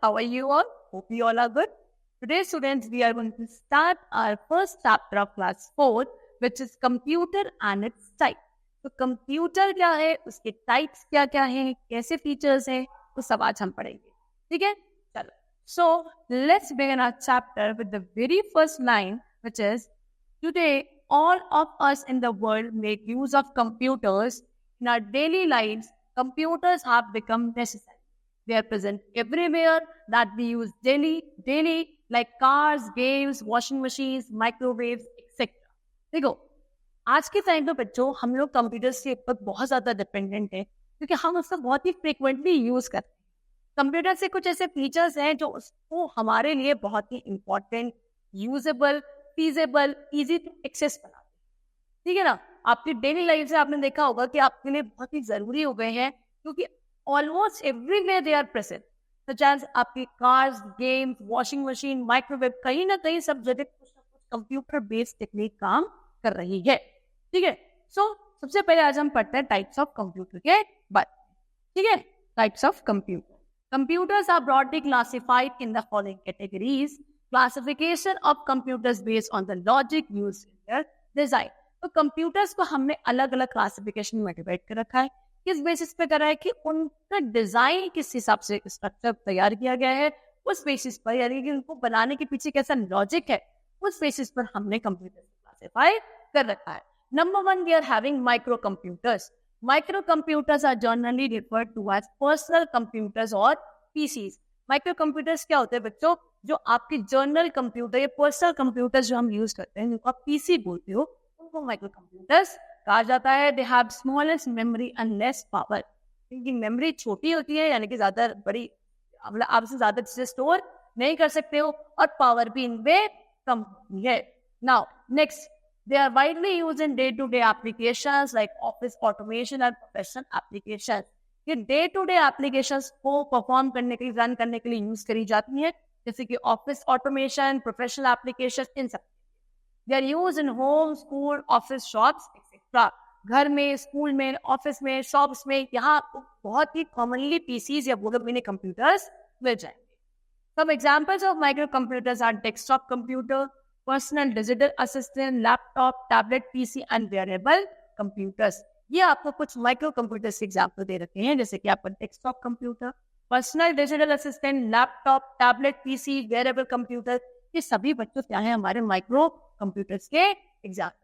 How are you all? Hope you all are good. Today, students, we are going to start our first chapter of class 4, which is computer and its type. तो computer क्या है, उसके types क्या क्या हैं, कैसे features हैं, वो सब आज हम पढ़ेंगे. ठीक है, चलो. So let's begin our chapter with the very first line, which is, today all of us in the world make use of computers. In our daily lives, computers have become necessary. They are present everywhere that we use daily, like cars, games, washing machines, microwaves, etc. देखो, आज के time पे बच्चों हम लोग computers के ऊपर बहुत ज्यादा डिपेंडेंट है, क्योंकि हम उसका बहुत ही फ्रिक्वेंटली यूज करते हैं. कंप्यूटर से कुछ ऐसे फीचर्स हैं जो उसको हमारे लिए बहुत ही important, usable, feasible, easy to access बनाते हैं. ठीक है ना. आपकी डेली लाइफ से आपने देखा होगा कि आपके लिए बहुत ही जरूरी हो गए हैं, क्योंकि almost everywhere they are present. Such as आपकी cars, games, washing machine, microwave, कहीं ना कहीं सब जगह कुछ ना कुछ कंप्यूटर बेस्ड टेक्निक काम कर रही है. ठीक है. सो सबसे पहले आज हम पढ़ते हैं टाइप्स ऑफ कंप्यूटर के बारे में. ठीक है. Types of computer. Computers are broadly classified in the following categories. Classification of computers based on the logic used in their design. तो computers को हमने अलग अलग क्लासिफिकेशन में डिवाइड कर रखा है. किस बेसिस पे करा है कि उनका डिजाइन किस हिसाब से स्ट्रक्चर तैयार किया गया है, उस बेसिस पर, यानी कि उनको बनाने के पीछे कैसा लॉजिक है, उस बेसिस पर हमने कंप्यूटर को क्लासिफाई कर रखा है. Number 1, we are having micro computers. Microcomputers are generally referred to as personal computers or PCs. Microcomputers क्या होते हैं बच्चों? जो आपके जर्नल कंप्यूटर या पर्सनल कंप्यूटर जो हम यूज करते हैं, जिनको आप पीसी बोलते हो, उनको माइक्रोकंप्यूटर्स कहा जाता है. They have smallest memory and less power. इनकी मेमोरी छोटी होती है, यानी कि ज्यादा बड़ी, आपसे ज्यादा चीजें स्टोर नहीं कर सकते हो, और पावर भी इनमें कम होती है. Now next, they are widely used in day-to-day applications like office automation and professional applications. ये day-to-day applications को perform करने के लिए, run करने के लिए यूज करी जाती हैं, जैसे कि office automation, professional applications, इन सब. They are used in home, school, office, shops, etc. घर में, स्कूल में, ऑफिस में, शॉप्स में, यहाँ बहुत ही कॉमनली पीसीज या बोलो मिनी कंप्यूटर्स मिल जाएंगे. Some examples of microcomputers are desktop computer, personal digital assistant, laptop, tablet, PC and wearable computers. ये आपको कुछ माइक्रो कंप्यूटर्स के एग्जाम्पल दे रखे हैं, जैसे कि आपका desktop computer, personal digital assistant, laptop, tablet, PC, wearable computer. ये सभी बच्चों क्या है हमारे माइक्रो कंप्यूटर्स के example.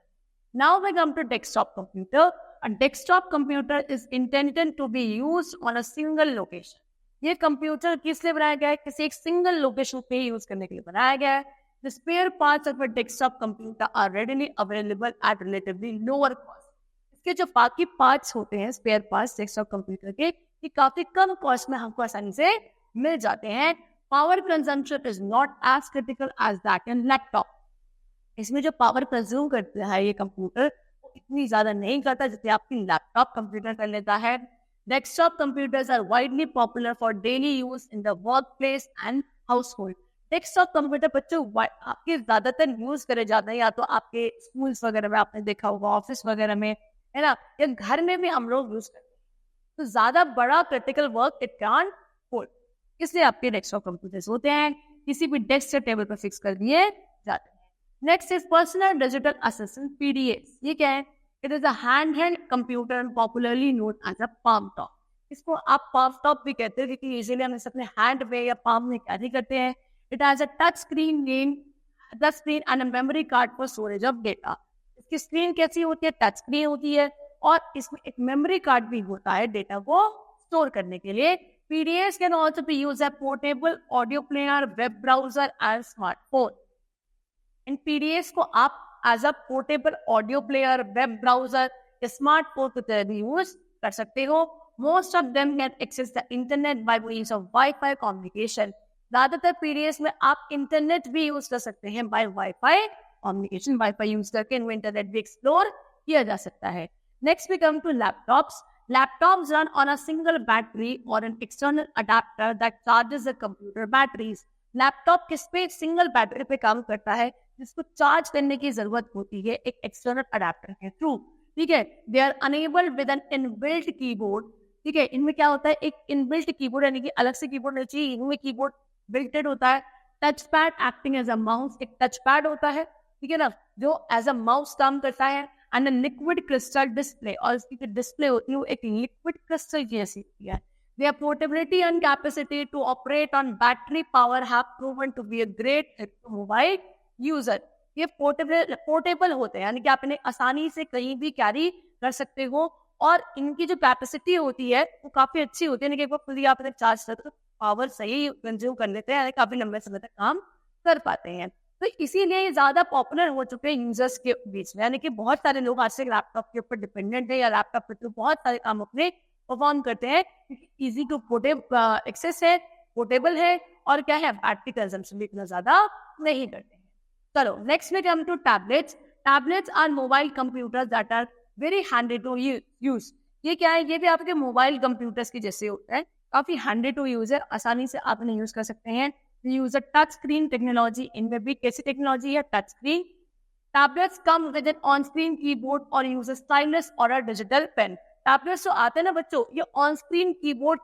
Now we come to desktop computer. A desktop computer is intended to be used on a single location. ये computer किस लिए बनाया गया है? किसी एक सिंगल लोकेशन पे यूज करने के लिए बनाया गया है. The spare parts of a desktop computer are readily available at relatively lower cost. इसके जो बाकी पार्ट्स होते हैं, स्पेयर पार्ट्स डेस्कटॉप कंप्यूटर के, ये काफी कम कॉस्ट में हमको आसानी से मिल जाते हैं. Power consumption is not as critical as that in laptop. इसमें जो पावर कंज्यूम करता है ये कंप्यूटर, वो इतनी ज्यादा नहीं करता जितनी आपकी लैपटॉप कंप्यूटर कर लेता है. Desktop computers are widely popular for daily use in the workplace and household. Desktop computer बच्चों आपके ज्यादातर यूज करे जाते हैं, या तो आपके स्कूल्स वगैरह में आपने देखा होगा, ऑफिस वगैरह में, है ना, या घर में भी हम लोग यूज करते हैं. तो ज्यादा बड़ा critical work it can hold, इसलिए आपके डेस्कटॉप कंप्यूटर्स होते हैं, किसी भी डेस्क या टेबल पर फिक्स कर दिए जाते हैं. Next is personal digital assistant, PDS. ये क्या है? It is a handheld computer popularly known as a palmtop. इसको आप पाम टॉप भी कहते हैं, क्योंकि यूजुअली हम इसे अपने हैंड में या पाम में कैरी करते हैं. It has a touch screen and a memory card for storage of data. इसकी स्क्रीन कैसी होती है? टच स्क्रीन होती है, और इसमें एक मेमोरी कार्ड भी होता है डेटा को स्टोर करने के लिए. PDS can also be used as portable audio player, web browser and smartphone. In PDS को आप as a portable audio player, web browser या स्मार्टफोन की तरह भी यूज कर सकते हो. Most of them can access the internet by means of Wi-Fi communication. ज्यादातर पीडीएस में आप इंटरनेट भी यूज कर सकते हैं by WiFi communication. WiFi use करके इनमें इंटरनेट भी एक्सप्लोर किया जा सकता है. Next we come to laptops. Laptops run on a single battery और an external adapter that charges the computer batteries. Laptop किस पे? सिंगल बैटरी पे काम करता है, जिसको चार्ज करने की जरूरत होती है एक एक्सटर्नल अडेप्टर के थ्रू. ठीक है. They are enabled with an inbuilt keyboard. ठीक है. इनमें क्या होता है? एक इनबिल्ट कीबोर्ड, यानी कि अलग से कीबोर्ड नहीं चाहिए, इनमें कीबोर्ड बिल्टेड होता है. Touch pad acting as a mouse, एक टच पैड होता है, ठीक है ना, जो एज अ माउस काम करता है. एंड लिक्विड क्रिस्टल डिस्प्ले, और इसकी जो डिस्प्ले होती है वो एक लिक्विड क्रिस्टल जैसी होती है. Their portability and capacity to operate on battery power have proven to be a great help to mobile user. ये पोर्टेबल होते हैं, यानी कि आप इन्हें आसानी से कहीं भी कैरी कर सकते हो, और इनकी जो कैपेसिटी होती है वो काफी अच्छी होती है, यानी कि एक बार खुद ही आप इन्हें चार्ज करते हो पावर सही कंज्यूम कर लेते हैं, यानी काफी लंबे समय तक काम कर पाते हैं. तो इसीलिए ये ज्यादा पॉपुलर हो चुके हैं यूजर्स के बीच में, यानी कि बहुत सारे लोग आज से लैपटॉप के ऊपर डिपेंडेंट है, या लैपटॉप पे तो बहुत सारे काम अपने परफॉर्म करते हैं, क्योंकि इजी टू एक्सेस है, पोर्टेबल है, और क्या है, बैटरी कंजम्पशन भी इतना ज्यादा नहीं करते हैं. चलो नेक्स्ट में come to tablets. Tablets are mobile computers that are very handy to use. ये क्या है, ये भी आपके मोबाइल कंप्यूटर्स के जैसे होता है, काफी हैंडी टू यूज है, आसानी से आप इन्हें यूज कर सकते हैं. Use a touch screen technology. इनमें भी कैसी टेक्नोलॉजी है, touch screen. Tablets come with an on screen keyboard और यूज अ स्टाइलस और अ डिजिटल पेन. टैबलेट्स जो आते हैं ना बच्चों, ये ऑन स्क्रीन कीबोर्ड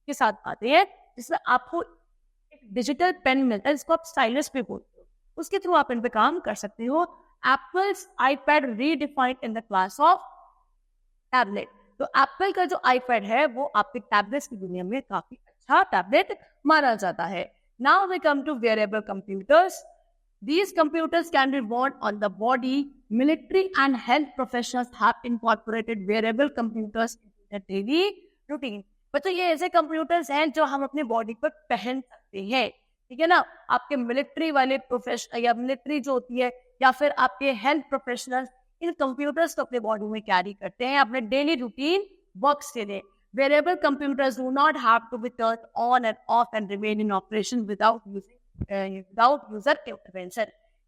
के साथ आते हैं, जिसमें आपको एक डिजिटल पेन मिलता है, जिसको आप स्टाइलस पे बोलते हो, उसके थ्रू आप इन पे काम कर सकते हो. Apples iPad redefined in the class of tablet. तो एप्पल का जो आईपैड है वो आपके टैबलेट्स की दुनिया में काफी अच्छा टैबलेट माना जाता है. Now we come to wearable computers. These computers can be worn on the body. Military and health professionals have incorporated wearable computers into their daily routine. बच्चों ये ऐसे कंप्यूटर्स हैं जो हम अपने बॉडी पर पहन सकते हैं, ठीक है ना. आपके मिलिट्री वाले प्रोफेशनल, या मिलिट्री जो होती है, या फिर आपके हेल्थ प्रोफेशनल्स इन कंप्यूटर्स को अपने बॉडी में कैरी करते हैं अपने डेली रूटीन वर्क्स के लिए. Wearable computers do not have to be turned on and off and remain in operation without user intervention.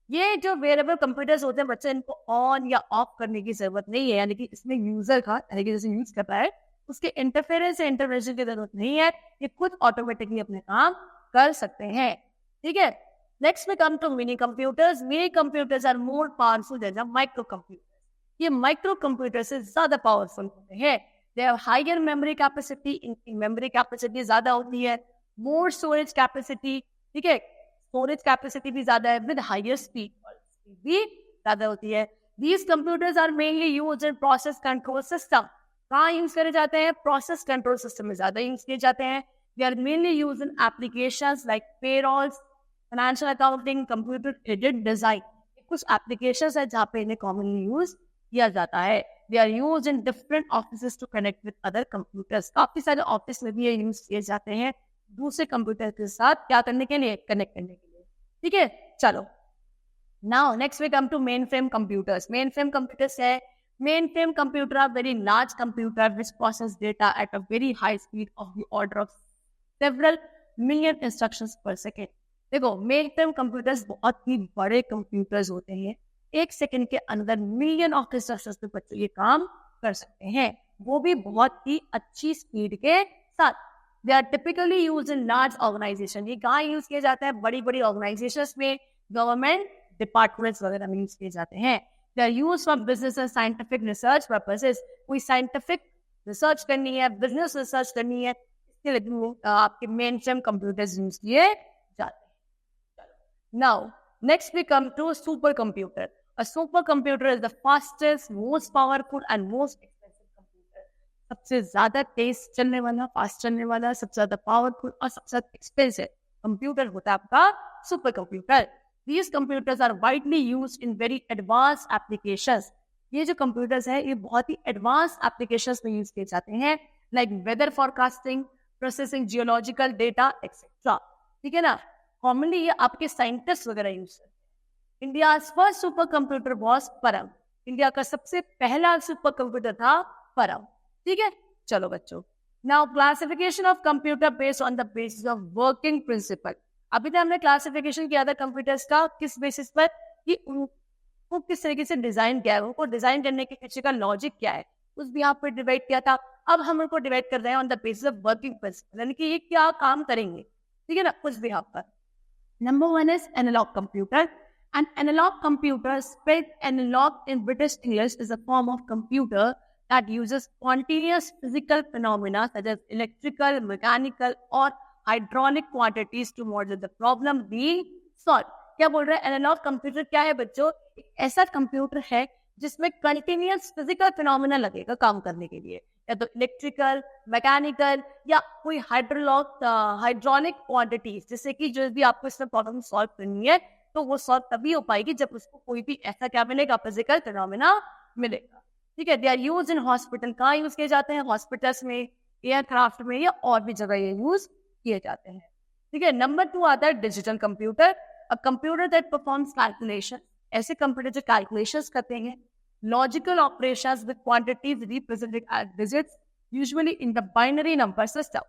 ये जो वेयरेबल कंप्यूटर्स होते हैं बच्चे, इनको ऑन या ऑफ करने की जरूरत नहीं है, यानी कि इसमें यूजर का जैसे यूज कर रहा है उसके इंटरफेरेंस या इंटरवेंशन की जरूरत नहीं है, ये खुद ऑटोमेटिकली अपने काम कर सकते हैं, ठीक है. नेक्स्ट में come to mini computers. Mini computers are more powerful than micro computers. ये माइक्रो कंप्यूटर से ज्यादा पावरफुल होते हैं. They have higher memory capacity. इनकी मेमोरी कैपेसिटी ज्यादा होती है. मोर स्टोरेज कैपेसिटी, ठीक है, स्टोरेज कैपेसिटी भी ज्यादा है, विद हायर स्पीड भी ज्यादा होती है. These computers are mainly used in process control system. कहाँ यूज करे जाते हैं, प्रोसेस कंट्रोल सिस्टम में ज्यादा यूज किए जाते हैं. They are mainly used in applications like payrolls, financial accounting, computer aided design. कुछ एप्लीकेशंस है जहाँ पे इन्हें कॉमनली यूज किया जाता है. They are used in different offices to connect with other computers. काफी सारे ऑफिस में भी ये यूज किए जाते हैं दूसरे कंप्यूटर के साथ क्या करने के लिए, कनेक्ट करने के लिए, ठीक है. चलो now next we come to mainframe computers. Mainframe computers है, mainframe computer are very large computer which process data at a very high speed of the order of several million instructions per second. देखो mainframe computers बहुत ही बड़े computers होते हैं, एक second के अंदर मिलियन ऑफ इंस्ट्रक्शंस पे बच्चों ये काम कर सकते हैं, वो भी बहुत ही अच्छी स्पीड के साथ. They are typically used in large organization. ये कहाँ यूज किए जाते हैं, बड़ी बड़ी ऑर्गेनाइजेशंस में, गवर्नमेंट डिपार्टमेंट्स वगैरह में यूज किए जाते हैं. They are used for business and scientific research purposes. कोई साइंटिफिक रिसर्च करनी है, बिजनेस रिसर्च करनी है, इसके लिए आपके मेन फ्रेम कंप्यूटर्स यूज किए जाते हैं. Now next we come to super computer. A super computer is the fastest, most powerful and most सबसे ज्यादा तेज चलने वाला, फास्ट चलने वाला, सबसे ज्यादा पावरफुल और सबसे ज्यादा एक्सपेंसिव कंप्यूटर होता है आपका super computer. These computers are widely used in very advanced applications. ये जो कंप्यूटर्स है ये बहुत ही एडवांस एप्लीकेशंस में यूज किए जाते हैं, like weather forecasting, processing geological data etcetera, ठीक है ना. कॉमनली ये आपके साइंटिस्ट वगैरह यूज करते हैं. India first super computer was परम. इंडिया का सबसे पहला सुपर कंप्यूटर था परम, ठीक है. चलो बच्चों, now classification of computer based on the basis of working principle. अभी तक हमने क्लासिफिकेशन किया था कंप्यूटर्स का किस बेसिस पर, कि उनको किस तरीके से डिजाइन किया है, उनको डिजाइन करने के पीछे का लॉजिक क्या है, उस भी यहाँ पर डिवाइड किया था. अब हम उनको डिवाइड कर रहे हैं on the basis of working principle, यानी कि ये क्या काम करेंगे, ठीक है ना, उस भी यहाँ पर. Number 1 is analog computer. An analog computer, spelled analog in British English, is a form of computer that uses spontaneous physical phenomena such as electrical, mechanical, or hydraulic quantities to model the problem being solved. क्या बोल रहे हैं? Analogue computer क्या है बच्चों? एक ऐसा computer है जिसमें कंटिन्यूअस फिजिकल फिनोमेना लगेगा काम करने के लिए, या तो इलेक्ट्रिकल, मैकेनिकल या कोई हाइड्रोलिक क्वांटिटीज, जैसे कि जो भी आपको इसमें प्रॉब्लम सॉल्व करनी है तो वो सॉल्व तभी हो पाएगी जब उसको कोई भी ऐसा क्या मिलेगा, फिजिकल फिनोमेना मिलेगा। ठीक है, they are use in hospital. कहाँ यूज किए जाते हैं? हॉस्पिटल्स में, एयरक्राफ्ट में या और भी जगह ये यूज किए जाते हैं। ठीक है, नंबर 2 आता है digital computer. A computer that performs calculation, ऐसे कंप्यूटर जो कैलकुलेशंस करते हैं, logical operations with quantities represented as digits usually in the binary number system.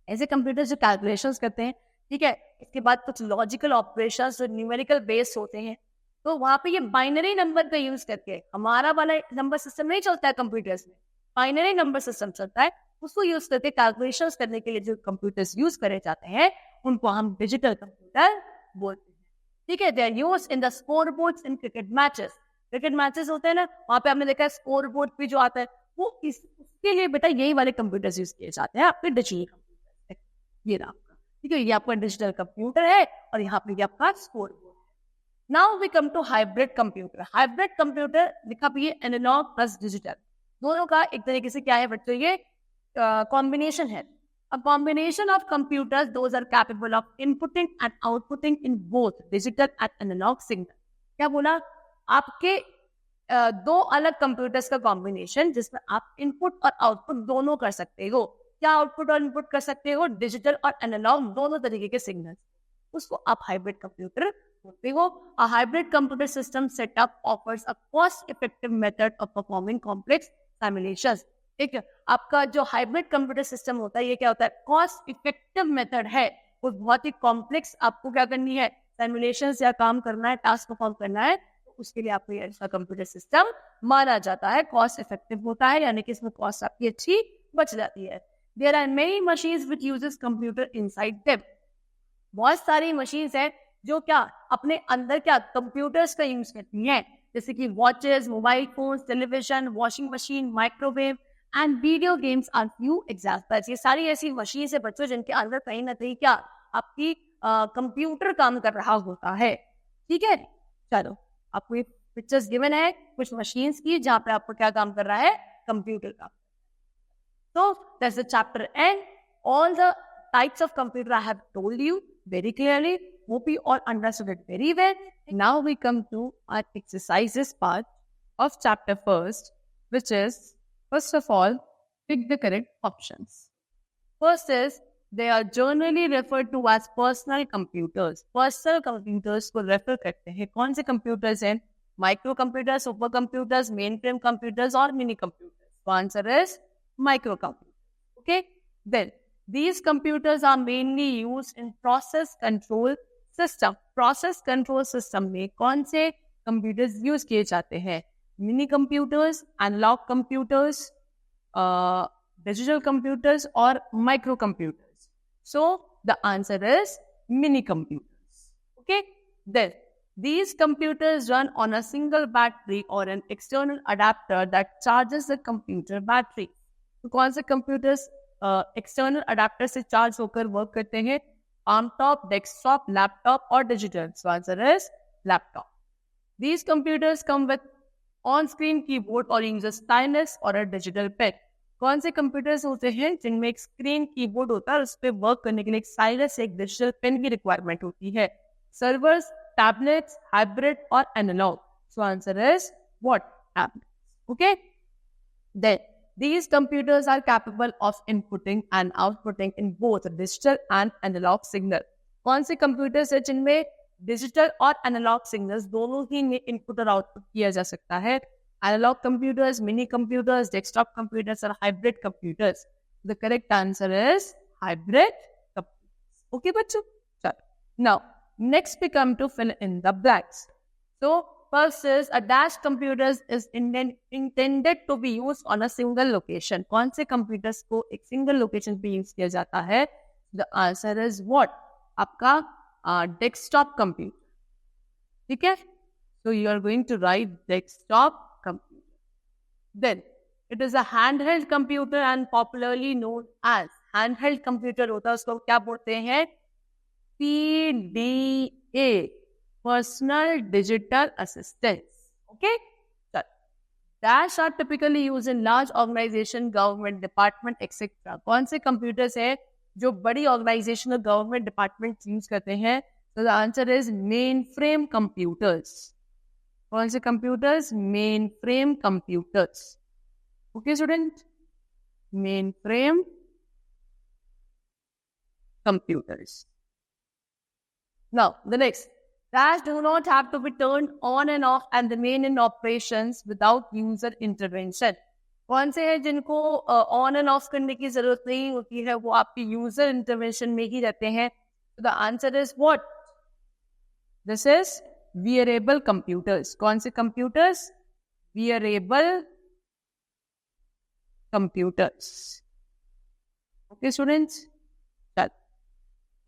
ऐसे कंप्यूटर जो कैलकुलेशंस करते हैं, ठीक है, इसके बाद कुछ लॉजिकल ऑपरेशंस जो न्यूमेरिकल बेस्ड होते हैं, तो वहां पे ये बाइनरी नंबर का यूज करके, हमारा वाला नंबर सिस्टम नहीं चलता है कंप्यूटर्स में, बाइनरी नंबर सिस्टम चलता है, उसको यूज करके कैलकुलेशंस करने के लिए जो कंप्यूटर्स यूज करे जाते हैं उनको हम डिजिटल कंप्यूटर बोलते हैं। ठीक है, they are used in the scoreboards in cricket matches. Cricket matches होते हैं ना, वहां पे आपने देखा है स्कोर बोर्ड पे जो आता है वो उसके लिए बेटा यही वाले कंप्यूटर्स यूज किए जाते हैं, आपके डिजिटल कंप्यूटर। ये रहा आपका, ठीक है, ये आपका डिजिटल कंप्यूटर है और यहाँ पे ये आपका स्कोर बोर्ड है। Now we come to hybrid computer. Hybrid computer लिखा भी है एनालॉग प्लस डिजिटल, दोनों का एक तरीके से क्या है बच्चों, ये कॉम्बिनेशन है। A combination of computers, those are capable of inputting and outputting in both digital and analog signal. क्या बोला? आपके दो अलग कंप्यूटर्स का कॉम्बिनेशन जिसमें आप इनपुट और आउटपुट दोनों कर सकते हो। क्या आउटपुट और इनपुट कर सकते हो? डिजिटल और एनालॉग दोनों तरीके के सिग्नल, उसको आप हाइब्रिड कंप्यूटर बोलते हो। A hybrid computer system setup offers a cost-effective method of performing complex simulations. ठीक है, आपका जो हाइब्रिड कंप्यूटर सिस्टम होता है ये क्या होता है? कॉस्ट इफेक्टिव मेथड है। वो बहुत ही कॉम्प्लेक्स आपको क्या करनी है, सिमुलेशंस या काम करना है, टास्क परफॉर्म करना है, तो उसके लिए आपको ये ऐसा कंप्यूटर सिस्टम माना जाता है, कॉस्ट इफेक्टिव होता है, यानी कि इसमें कॉस्ट आपकी अच्छी बच जाती है। There are many machines which uses computer inside them. बहुत सारी मशीन्स हैं जो क्या अपने अंदर क्या कंप्यूटर्स का यूज करती हैं, जैसे कि watches, mobile phone, television, washing machine, microwave and video games are few examples. ये सारी ऐसी मशीन है बच्चों जिनके अंदर कहीं ना कहीं क्या आपकी कंप्यूटर काम कर रहा होता है। ठीक है, चलो आपको ये पिक्चर्स गिवन है कुछ मशीन्स की जहां पे आपको क्या काम कर रहा है, कंप्यूटर का। So that's the chapter end. All the types of computer I have told you very clearly. Hope you all understood it very well. Now we come to our exercises part of chapter first, which is first of all, pick the correct options. First is they are generally referred to as personal computers. Personal computers को refer करते हैं कौन से computers हैं? Micro computers, super computers, mainframe computers और mini computers. The answer is micro computers. Okay, then these computers are mainly used in process control system. Process control system में कौन से computers use किए जाते हैं? Mini computers, analog computers, digital computers और micro computers. So the answer is mini computers. Okay, then these computers run on a single battery or an external adapter that charges the computer battery. तो कौन से computers external adapter से charge होकर work करते हैं? ARM top, desktop, laptop और digital. So answer is laptop. These computers come with on-screen keyboard और use stylus और अ डिजिटल पेन। कौन से कंप्यूटर्स होते हैं जिनमें एक स्क्रीन कीबोर्ड होता है और उस पर वर्क करने के लिए एक स्टाइलस, एक डिजिटल पेन की रिक्वायरमेंट होती है? सर्वर्स, टैबलेट्स, हाइब्रिड और analog. So answer is what? Tablets. Okay, then these computers are capable of inputting and outputting in both digital and analog signal. कौन से कंप्यूटर्स है जिनमें डिजिटल और एनालॉग सिग्नल्स दोनों ही में इनपुट और आउटपुट किया जा सकता है? Analog computers, mini computers, desktop computers और hybrid computers. The correct answer is hybrid computers. Okay बच्चों, चलो now next we come to fill in the blanks. So first is a dash computers is intended to be used on a single location. कौन से computers को एक single location पे use किया जाता है? The answer is what? आपका desktop computer. ठीक है, so you are going to write desktop computer. Then it is a handheld computer and popularly known as handheld computer होता है उसको क्या बोलते हैं? PDA, personal digital assistants. Okay, Dash are typically used in large organization, government department, etc. कौन से computers है जो बड़ी ऑर्गेनाइजेशन और गवर्नमेंट डिपार्टमेंट यूज करते हैं? तो the answer is main frame computers. कौन से computers? Mainframe computers. Okay student, main frame computers. Now the next, Dash do not have to be turned on and off and remain in operations without user intervention. कौन से हैं जिनको on end of करने की जरूरत नहीं होती है, वो आपकी यूजर इंटरवेंशन में ही रहते हैं? तो the answer is what? This is wearable computers. कौन से computers? Wearable computers. Okay students,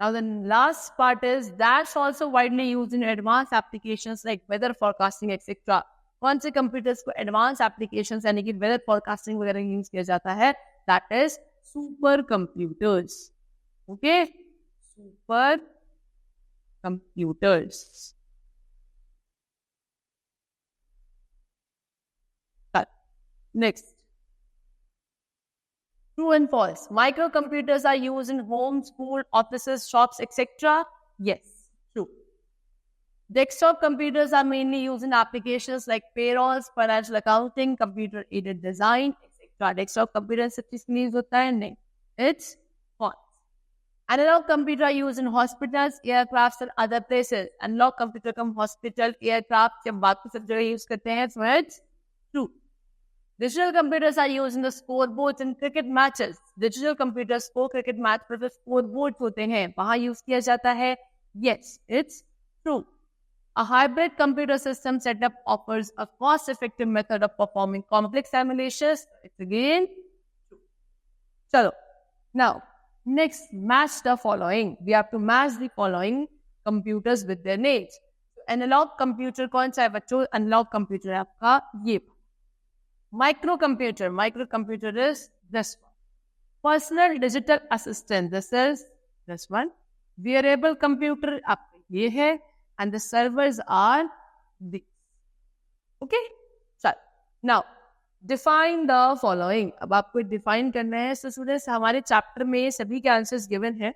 now the last part is Dash also widely used in advanced applications like weather forecasting etc. कौन से computers को advance applications यानी कि weather forecasting वगैरह use किया जाता है? That is super computers. Okay, super computers. Next, true and false. Microcomputers are used in home, school, offices, shops, etc. Yes, true. Desktop computers are mainly used in applications like payrolls, financial accounting, computer-aided design, etc. Desktop computers से किसके लिए होता है? नहीं. It's false. Analog computer are used in hospitals, aircrafts and other places. Analog computer come hospital, aircraft या बाकी सब जगह use करते हैं. So it's true. Digital computers are used in the scoreboards in cricket matches. Digital computers को cricket match पर जो scoreboards होते हैं वहाँ use किया जाता है. Yes, it's true. A hybrid computer system setup offers a cost-effective method of performing complex simulations. It's again true. चलो, now next, match the following. We have to match the following computers with their names. Analog computer कौन सा है बच्चों? Analog computer है आपका ये. Microcomputer is this one. Personal digital assistant, this is this one. Wearable computer आपका ये है, and the servers are these. Okay, so now define the following. अब आपको define करना है. So students, हमारे chapter में सभी के answers given है,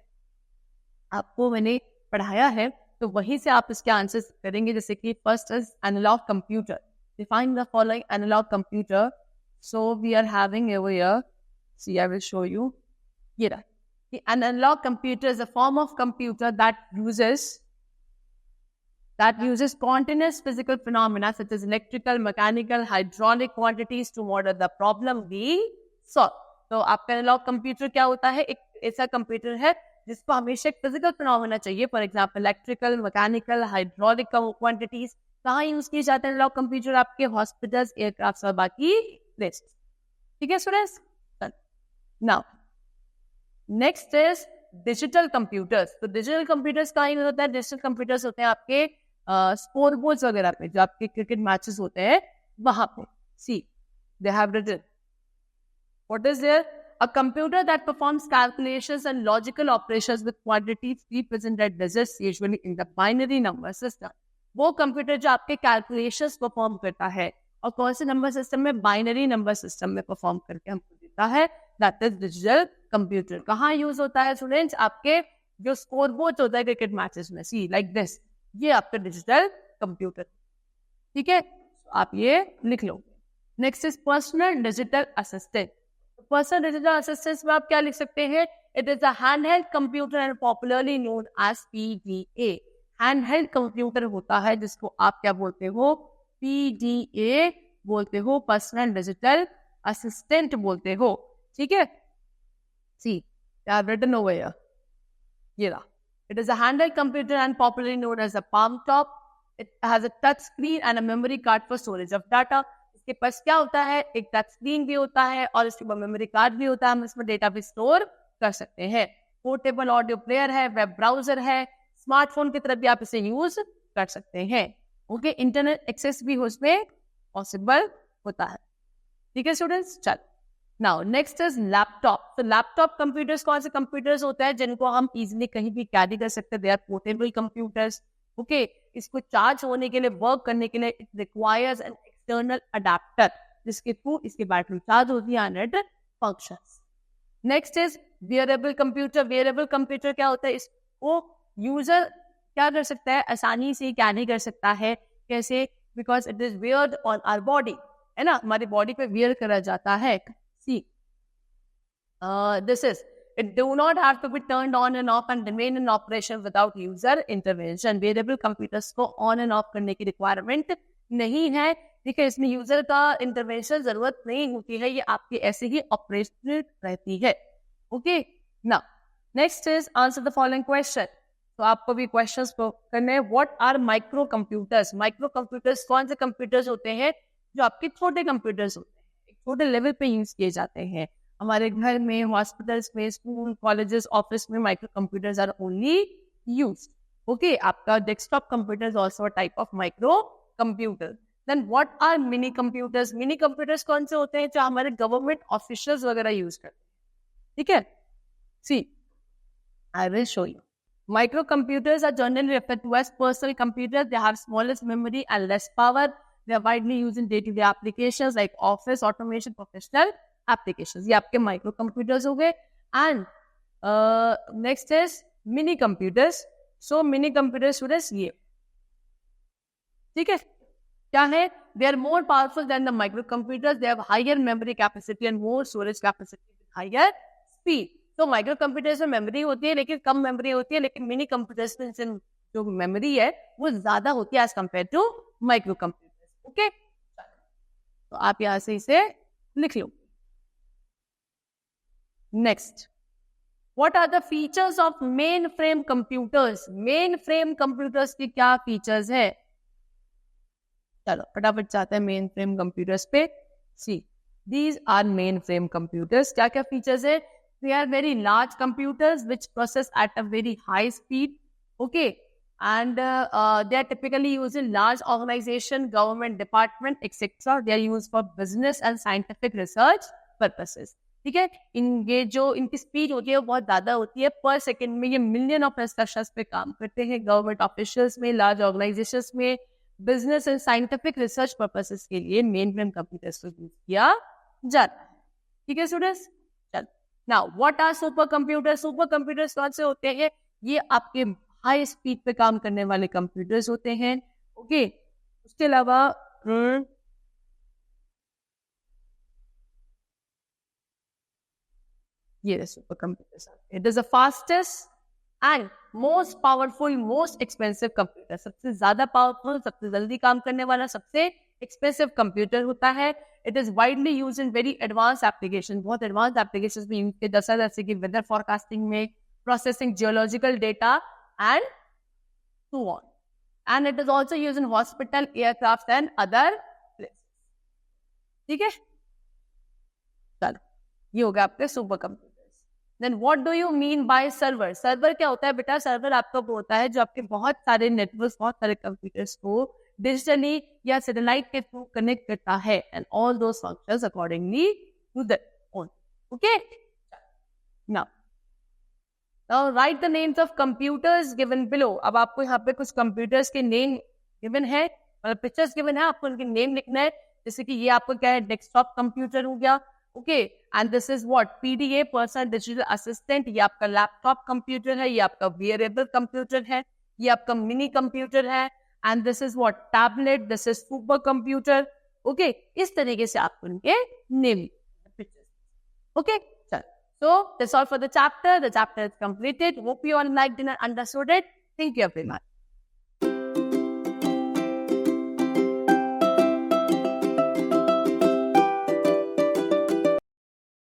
आपको मैंने पढ़ाया है, तो वहीं से आप इसके answers करेंगे. जैसे कि first is analog computer. Define the following analog computer. So we are having over here, see I will show you. Here, the analog computer is a form of computer that uses continuous physical phenomena such as electrical, mechanical, hydraulic quantities to model the problem being solved. तो आपका analog computer क्या होता है? एक ऐसा computer है जिसको हमेशा एक फिजिकल फिनोमेना चाहिए. For example electrical, mechanical, hydraulic quantities कहाँ यूज किए जाते हैं? एनालॉग कंप्यूटर आपके हॉस्पिटल्स, एयरक्राफ्ट और बाकी प्लेस. ठीक है students. Now next is digital computers. तो डिजिटल कंप्यूटर्स कहाँ यूज होता है? डिजिटल कंप्यूटर्स होते हैं आपके स्कोर बोर्ड्स वगैरह पे, जो आपके क्रिकेट मैचेस होते हैं वहां पे. See they have written what is there? A computer that performs calculations and logical operations with quantities represented digits, usually in the binary number system. वो कंप्यूटर जो आपके कैलकुलेशंस परफॉर्म करता है और कौन से नंबर सिस्टम में? बाइनरी नंबर सिस्टम में परफॉर्म करके हमको देता है. That is digital computer. कहाँ यूज होता है स्टूडेंट्स? आपके जो स्कोर बोर्ड होता है क्रिकेट मैचेस में. सी लाइक दिस, ये आपका डिजिटल कंप्यूटर. ठीक है, आप ये लिख लो. Next is personal digital assistant. Personal digital assistant में आप क्या लिख सकते हैं? It is a handheld computer and popularly known as PDA. Handheld computer होता है जिसको आप क्या बोलते हो? PDA बोलते हो, पर्सनल डिजिटल असिस्टेंट बोलते हो. ठीक है, see I have written over here. ये रहा. It is a handheld computer and popularly known as a palmtop. It has a touch screen and a memory card for storage of data. इसके पास क्या होता है? एक touch screen भी होता है और इसके पास मेमोरी कार्ड भी होता है. हम इसमें डेटा भी स्टोर कर सकते हैं. पोर्टेबल ऑडियो प्लेयर है, वेब ब्राउजर है, स्मार्टफोन की तरह भी आप इसे यूज कर सकते हैं. ओके, इंटरनेट एक्सेस भी उसमें पॉसिबल होता है. ठीक है स्टूडेंट्स. चल नाउ नेक्स्ट इज लैपटॉप. तो लैपटॉप कंप्यूटर्स कौन से कंप्यूटर्स होते हैं जिनको हम इजीली कहीं भी कैरी कर सकते हैं. They are portable computers. Okay, इसको चार्ज होने के लिए, वर्क करने के लिए, it requires an external adapter जिसके थ्रू इसकी बैटरी चार्ज होती है and it functions. Next is wearable computer. Wearable computer क्या होता है? इसको यूजर क्या कर सकता है? आसानी से कैरी कर सकता है. कैसे? Because it is weared on our body, है ना, हमारी बॉडी पे वेयर करा जाता है. See this is it do not have to be turned on and off and remain in operation without user intervention. Variable computers को on end of करने की रिक्वायरमेंट नहीं है. ठीक है, इसमें यूजर का इंटरवेंशन जरूरत नहीं होती है, ये आपके ऐसे ही ऑपरेशनल रहती है. Okay, now next is answer the following question. तो आपको भी क्वेश्चंस करने हैं. What are micro computers? Micro computers कौन से कंप्यूटर्स होते हैं? जो आपके छोटे कंप्यूटर्स होते हैं, छोटे लेवल पे यूज किए जाते हैं. हमारे घर में, हॉस्पिटल्स में, स्कूल, कॉलेजेस, ऑफिस में microcomputers are only used. Okay, आपका desktop computer is also a type of microcomputer. Then what are mini computers? Mini computers कौन से होते हैं? जो हमारे गवर्नमेंट ऑफिशियल्स वगैरह यूज करते हैं. ठीक है, see I will show you. Microcomputers are generally referred to as personal computers. They have smallest memory and less power. They are widely used in day-to-day applications like office, automation, professional applications. ये आपके micro computers हो गए. And next is mini computers. So mini computers students ये, ठीक है, क्या है? They are more powerful than the microcomputers. They have higher memory capacity and more storage capacity with higher speed. तो माइक्रो कंप्यूटर्स में memory होती है लेकिन कम मेमोरी होती है, लेकिन मिनी कंप्यूटर्स में जो मेमोरी है वो ज्यादा होती है as compare to microcomputers. Okay, तो आप यहां से इसे लिख लो. Next, what are the features of mainframe computers? Mainframe computers के क्या फीचर्स है? चलो फटाफट जाते हैं मेन फ्रेम कंप्यूटर्स पे. See these are mainframe computers. क्या क्या फीचर्स है? They are very large computers which process at a very high speed. Okay, and they are typically used in large organization, government department, etc. They are used for business and scientific research purposes. ठीक है, इनके जो इनकी speed होती है वो बहुत ज्यादा होती है. पर सेकेंड में ये मिलियन ऑफ इंस्ट्रक्शंस पे काम करते हैं. गवर्नमेंट ऑफिशियल्स में, लार्ज ऑर्गेनाइजेशंस में, business and scientific research purposes के लिए मेन फ्रेम कंप्यूटर्स को यूज किया जाता है. ठीक है स्टूडेंट्स, चलो. Now, what are super computers? Super computers कौन से होते हैं? ये आपके हाई स्पीड पे काम करने वाले कंप्यूटर्स होते हैं. ओके, उसके अलावा ये super computers. It is the fastest and most powerful, most expensive computer. सबसे ज्यादा पावरफुल, सबसे जल्दी काम करने वाला, सबसे एक्सपेंसिव कंप्यूटर होता है. It is widely use in very advance application. बहुत एडवांस एप्लीकेशन में यूज किया जाता है, जैसे कि वेदर फोरकास्टिंग में, processing geological data and so on. And it is also use in hospital, aircraft and other places. ठीक है, चलो ये हो गया आपके super computers. Then what do you mean by server? Server क्या होता है बेटा? सर्वर आपका वो होता है जो आपके बहुत सारे नेटवर्क, बहुत सारे कंप्यूटर्स को डिजिटली या सैटेलाइट के थ्रू कनेक्ट करता है. And all those functions accordingly to that own. Okay, now write the names of computers given below. अब आपको यहाँ पे कुछ कंप्यूटर्स के नेम गिवन है, मतलब पिक्चर्स गिवन है, आपको उनके नेम लिखना है. जैसे कि ये आपको क्या है? डेस्कटॉप कंप्यूटर हो गया. Okay, and this is what? PDA, personal digital assistant. ये आपका लैपटॉप कंप्यूटर है, ये आपका वेयरेबल कंप्यूटर है, ये आपका मिनी कंप्यूटर है. And this is what? Tablet. This is super computer. Okay, इस तरीके से आप उनके name. Okay, so that's all for the chapter. The chapter is completed. Hope you all liked and understood it. Thank you very much.